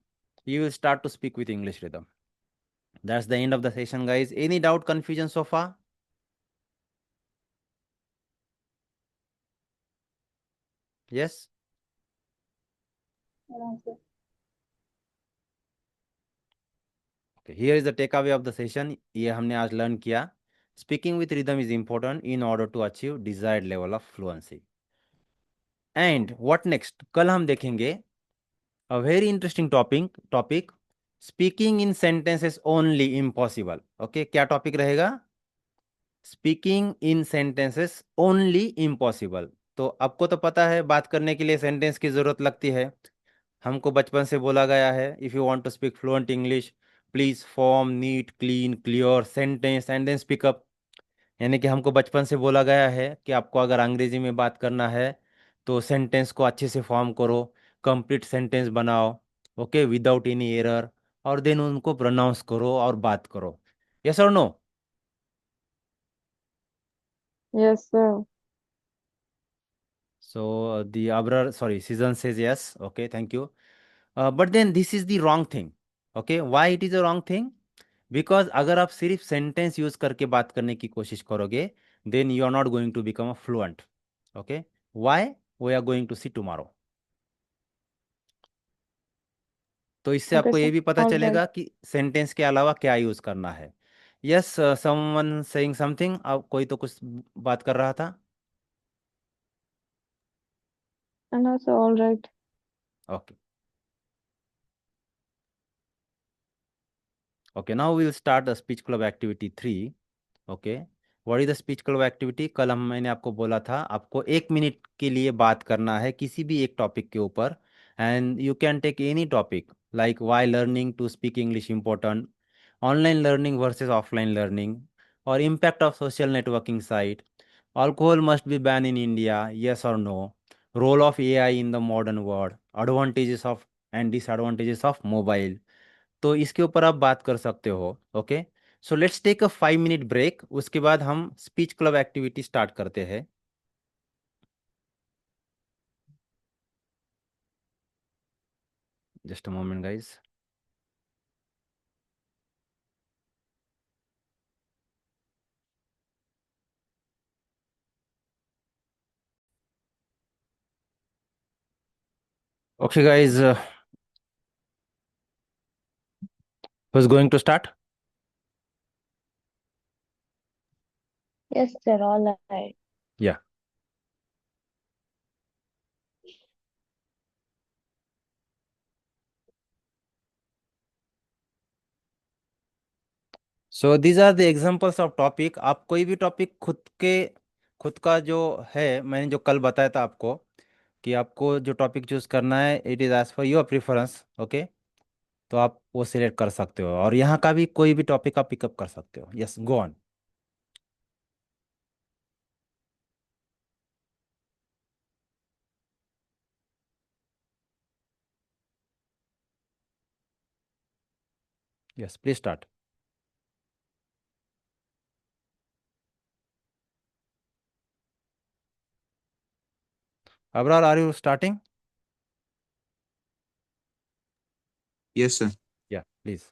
you will start to speak with English rhythm. That's the end of the session guys. Any doubt confusion so far? Yes. Here is the take away of the session. ये हमने आज learn किया, speaking with rhythm is important in order to achieve desired level of fluency. And what next, कल हम देखेंगे a very interesting topic speaking in sentences only impossible, okay। क्या topic रहेगा? Speaking in sentences only impossible. तो आपको तो पता है बात करने के लिए सेंटेंस की जरूरत लगती है। हमको बचपन से बोला गया है, if you want to speak fluent English, please form neat clean clear sentence and then speak up. यानी कि हमको बचपन से बोला गया है कि आपको अगर अंग्रेजी में बात करना है तो सेंटेंस को अच्छे से फॉर्म करो, कंप्लीट सेंटेंस बनाओ, ओके, विदाउट एनी एरर, और देन उनको प्रोनाउंस करो और बात करो। यस और no? Yes, sir. So the Abrar, sorry, season says yes. Okay, thank you. But then this is the wrong thing. Okay, why it is a wrong thing? Because अगर आप सिर्फ sentence use करके बात करने की कोशिश करोगे, then you are not going to become a fluent. Okay, why? We are going to see tomorrow. तो इससे Okay, आपको ये sir. भी पता All right. चलेगा कि सेंटेंस के अलावा क्या यूज करना है। यस, समवन सेइंग समथिंग, अब कोई तो कुछ बात कर रहा था। And also, all right. Okay okay, now we will start the speech club activity 3। Okay, what is the speech club activity? कल मैंने आपको बोला था आपको 1 मिनट के लिए बात करना है किसी भी एक टॉपिक के ऊपर, and you can take any topic like why learning to speak English important, online learning versus offline learning, और impact of social networking site, alcohol must be ban in India, yes और no, role of AI in the modern world, advantages of and disadvantages of mobile. तो इसके ऊपर आप बात कर सकते हो, okay. So let's take a 5 minute break, उसके बाद हम स्पीच क्लब एक्टिविटी स्टार्ट करते हैं। Just a moment guys. Okay guys, who's going to start? Yes, sir. All right. Yeah. So these are the examples of topic. आप कोई भी topic खुद का जो है, मैंने जो कल बताया था आपको कि आपको जो टॉपिक चूज करना है, it is as per your preference. Okay, तो आप वो सिलेक्ट कर सकते हो और यहाँ का भी कोई भी टॉपिक आप पिकअप कर सकते हो। Yes, go on. Yes, please start. Abrar, are you starting? Yes, sir. Yeah, please.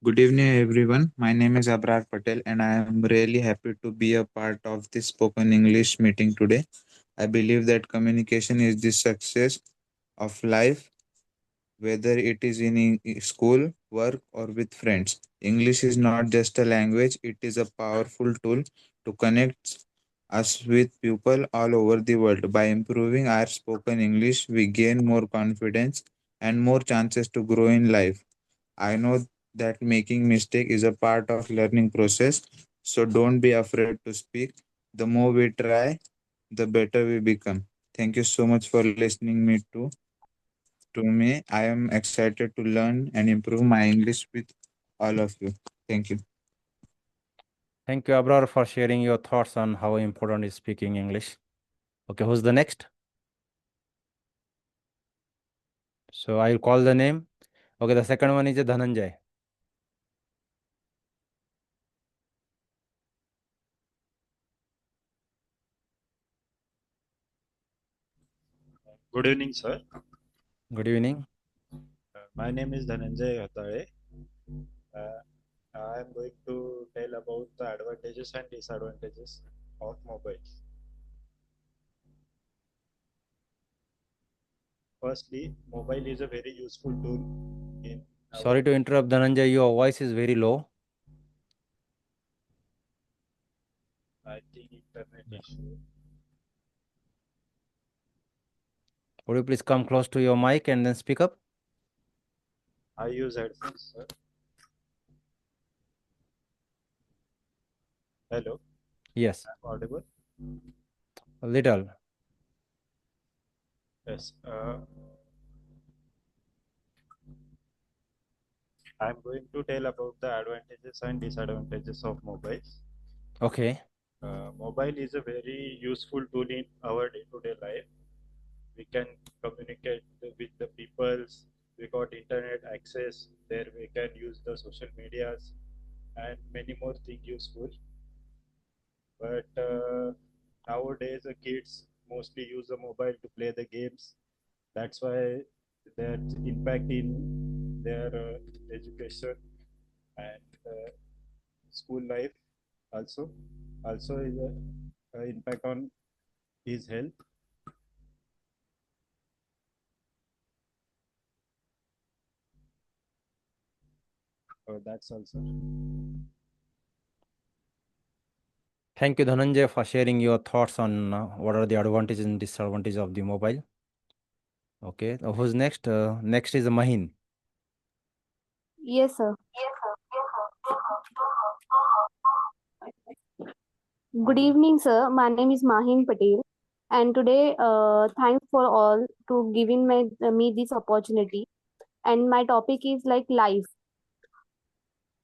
Good evening, everyone. My name is Abrar Patel, and I am really happy to be a part of this spoken English meeting today. I believe that communication is the success of life, whether it is in school, work, or with friends. English is not just a language, it is a powerful tool to connect us with people all over the world. By improving our spoken English, we gain more confidence and more chances to grow in life. I know that making mistake is a part of learning process, so don't be afraid to speak. The more we try, the better we become. Thank you so much for listening to me. I am excited to learn and improve my English with all of you. Thank you. Thank you, Abrar, for sharing your thoughts on how important is speaking English. Okay, who's the next? So I'll call the name. Okay, the second one is Dhananjay. Good evening, sir. Good evening. My name is Dhananjay Hatare. I am going to tell about the advantages and disadvantages of mobile. Firstly, mobile is a very useful tool in our. Sorry to interrupt, Dhananjay, your voice is very low. I think internet issue. Would you please come close to your mic and then speak up? I use headphones, sir. Hello, Yes, I'm audible. a little. Yes. I'm going to tell about the advantages and disadvantages of mobiles. Okay. Mobile is a very useful tool in our day-to-day life. We can communicate with the peoples. We got internet access. There we can use the social medias and many more things useful. But nowadays the kids mostly use the mobile to play the games. That's why that impact in their education and school life also is a impact on his health. That's also. Thank you, Dhananjay, for sharing your thoughts on what are the advantages and disadvantages of the mobile. Okay, who's next? Next is Mahin. Yes, sir. Good evening, sir. My name is Mahin Patel, and today, thanks for all to giving me this opportunity. And my topic is like life,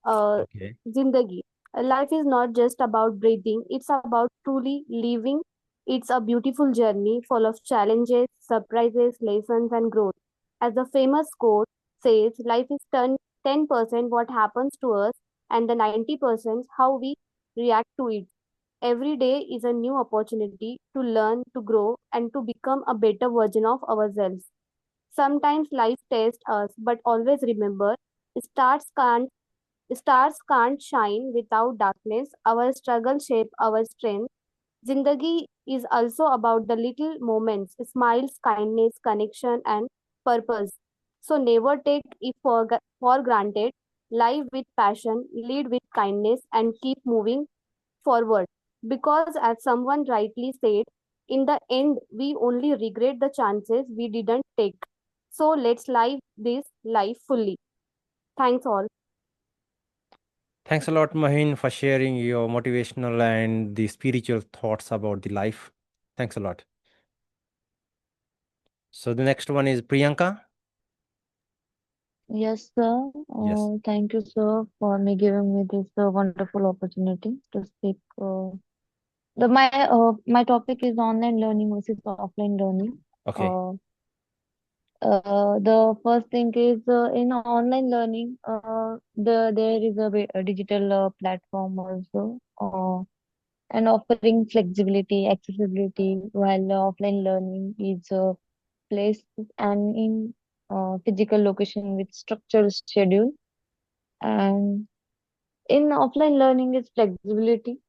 Okay. zindagi. Life is not just about breathing; it's about truly living. It's a beautiful journey full of challenges, surprises, lessons, and growth. As the famous quote says, life is 10% what happens to us, and the 90% how we react to it. Every day is a new opportunity to learn, to grow, and to become a better version of ourselves. Sometimes life tests us, but always remember, stars can't stars can't shine without darkness. Our struggle shape our strength. Zindagi is also about the little moments, smiles, kindness, connection, and purpose. So never take it for granted. live with passion, lead with kindness, and keep moving forward. Because, as someone rightly said, in the end, we only regret the chances we didn't take. So, let's live this life fully. Thanks, all. Thanks a lot, Mahin, for sharing your motivational and the spiritual thoughts about the life. Thanks a lot. So the next one is Priyanka. Yes, sir. Yes. Thank you, sir, for me giving me this wonderful opportunity to speak. My topic is online learning versus offline learning. Okay. Uh, the first thing is in online learning, there is a digital platform also, and offering flexibility, accessibility, while offline learning is placed and in physical location with structured schedule. And in offline learning is flexibility.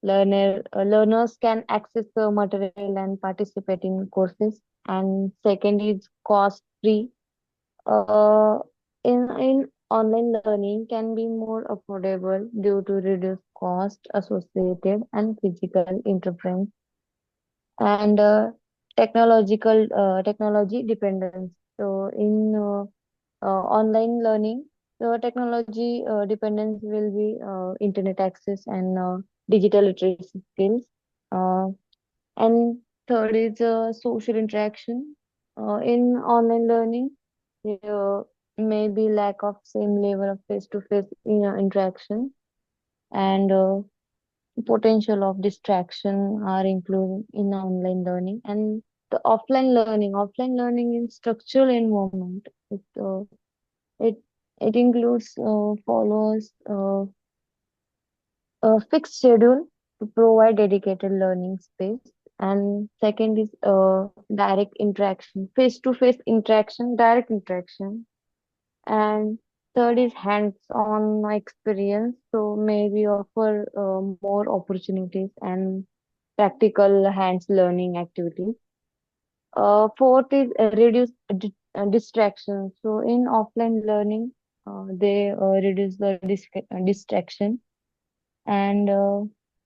Learners can access the material and participate in courses. And second is cost free. Uh, in online learning can be more affordable due to reduced cost associated and physical interference and technology dependence. So in online learning, the technology dependence will be internet access and digital literacy skills. Uh, and third is social interaction. In online learning, there may be lack of same level of face-to-face interaction and potential of distraction are included in online learning. And the offline learning in structural environment. It it includes follows a fixed schedule to provide dedicated learning space. And second is direct interaction, face-to-face interaction, direct interaction. And third is hands-on experience, so maybe offer more opportunities and practical hands learning activities. Fourth is reduce distraction. So in offline learning, they reduce the distraction and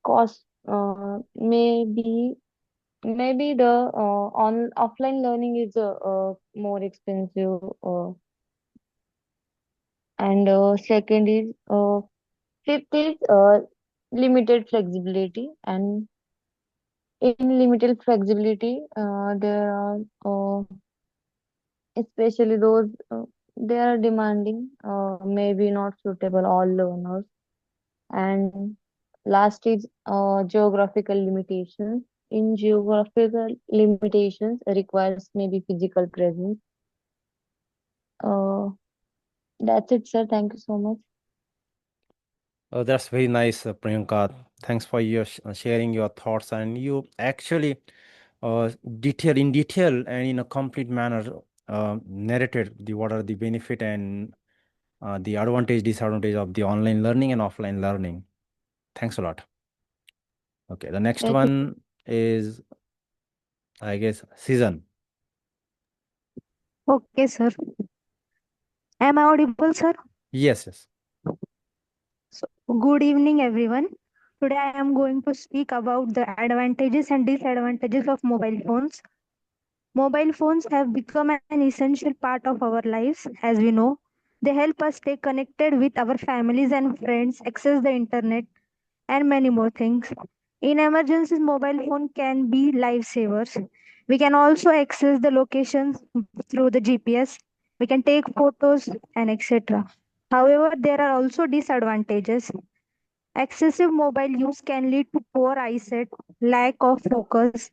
cost. Maybe the on offline learning is more expensive. And second is fifth is limited flexibility. And in limited flexibility, there are especially those they are demanding, maybe not suitable all learners. And last is geographical limitations. In geographical limitations requires maybe physical presence. Uh, that's it, sir. Thank you so much. Oh, that's very nice, Priyanka. Thanks for your sharing your thoughts, and you actually detail and in a complete manner narrated the what are the benefit and the advantage disadvantage of the online learning and offline learning. Thanks a lot. Okay, the next Thank you. one is, I guess, Season. Okay, sir. Am I audible, sir? Yes, yes. So, good evening, everyone. Today I am going to speak about the advantages and disadvantages of mobile phones. Mobile phones have become an essential part of our lives, as we know. They help us stay connected with our families and friends, access the internet, and many more things. In emergencies, mobile phone can be lifesavers. We can also access the locations through the GPS. We can take photos and etc. However, there are also disadvantages. Excessive mobile use can lead to poor eyesight, lack of focus.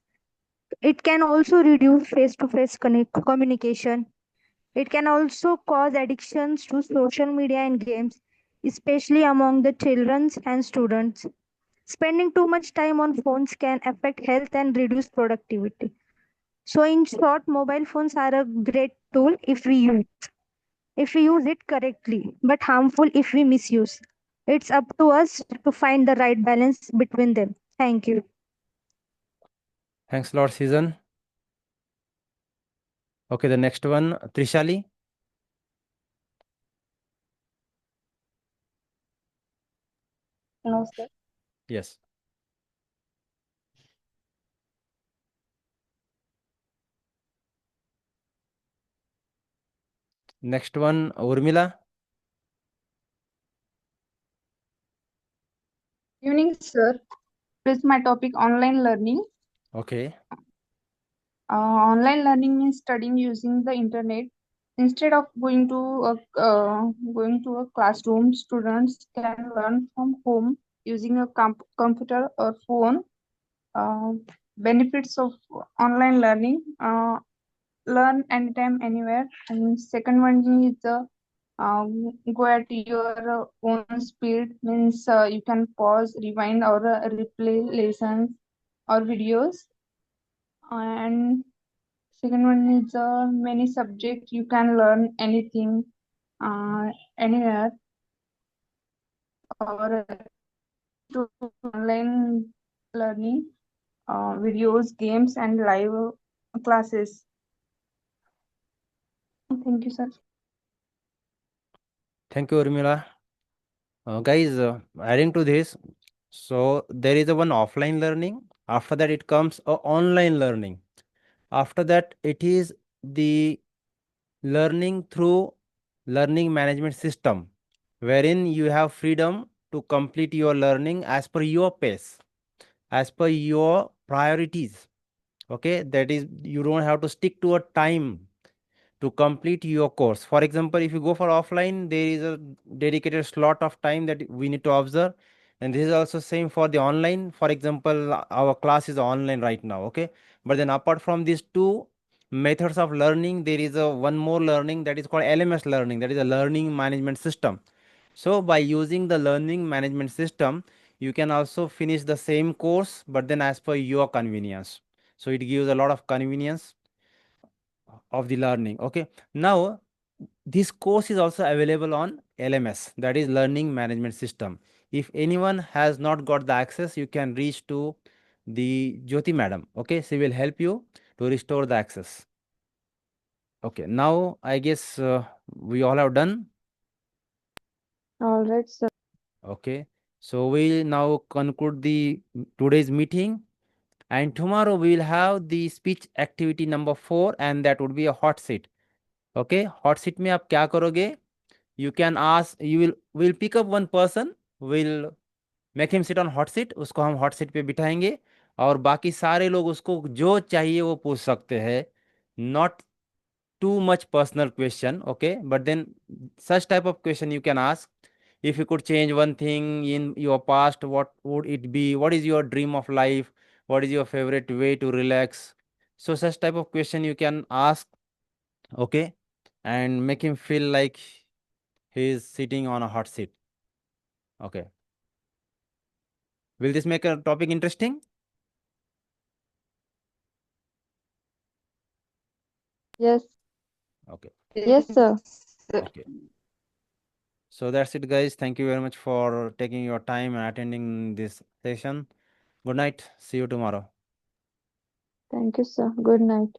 It can also reduce face-to-face communication. It can also cause addictions to social media and games, especially among the children and students. Spending too much time on phones can affect health and reduce productivity. So, in short, mobile phones are a great tool if we use it correctly, but harmful if we misuse. It's up to us to find the right balance between them. Thank you. Thanks a lot, Season. Okay, the next one, Trishali. No, sir. Yes. Next one, Urmila. Evening, sir. This is my topic, online learning. Okay. Online learning means studying using the internet. Instead of going to a classroom, students can learn from home using a computer or phone. Uh, Benefits of online learning: learn anytime, anywhere. And second one is the go at your own speed, means you can pause, rewind, or replay lessons or videos. And second one is many subjects you can learn anything, anywhere, or to online learning, videos, games, and live classes. Thank you, sir. Thank you, Urmila. Guys, adding to this, so there is a one offline learning. After that, it comes a online learning. After that, it is the learning through learning management system, wherein you have freedom to complete your learning as per your pace, as per your priorities. Okay, that is, you don't have to stick to a time to complete your course. For example, if you go for offline, there is a dedicated slot of time that we need to observe, and this is also same for the online. For example, our class is online right now, okay, but then apart from these two methods of learning, there is a one more learning that is called LMS learning, that is a learning management system. So by using the learning management system, you can also finish the same course, but then as per your convenience. So it gives a lot of convenience of the learning. Okay, now this course is also available on LMS, that is learning management system. If anyone has not got the access, you can reach to the Jyoti madam. Okay, she will help you to restore the access. Okay, now I guess we all have done. All right, sir. Okay, so we now conclude the today's meeting, and tomorrow we will have the speech activity number 4, and that would be a hot seat. Okay, hot seat में आप क्या करोगे? You can ask, we'll pick up one person, we'll make him sit on hot seat, उसको हम hot seat पे बिठाएंगे, और बाकी सारे लोग उसको जो चाहिए वो पूछ सकते हैं. Not too much personal question, okay, but then such type of question you can ask. If you could change one thing in your past, what would it be? What is your dream of life? What is your favorite way to relax? So such type of question you can ask, okay, and make him feel like he is sitting on a hot seat. Okay, will this make a topic interesting? Yes. Okay. Yes, sir. Okay, so that's it, guys. Thank you very much for taking your time and attending this session. Good night, see you tomorrow. Thank you, sir. Good night.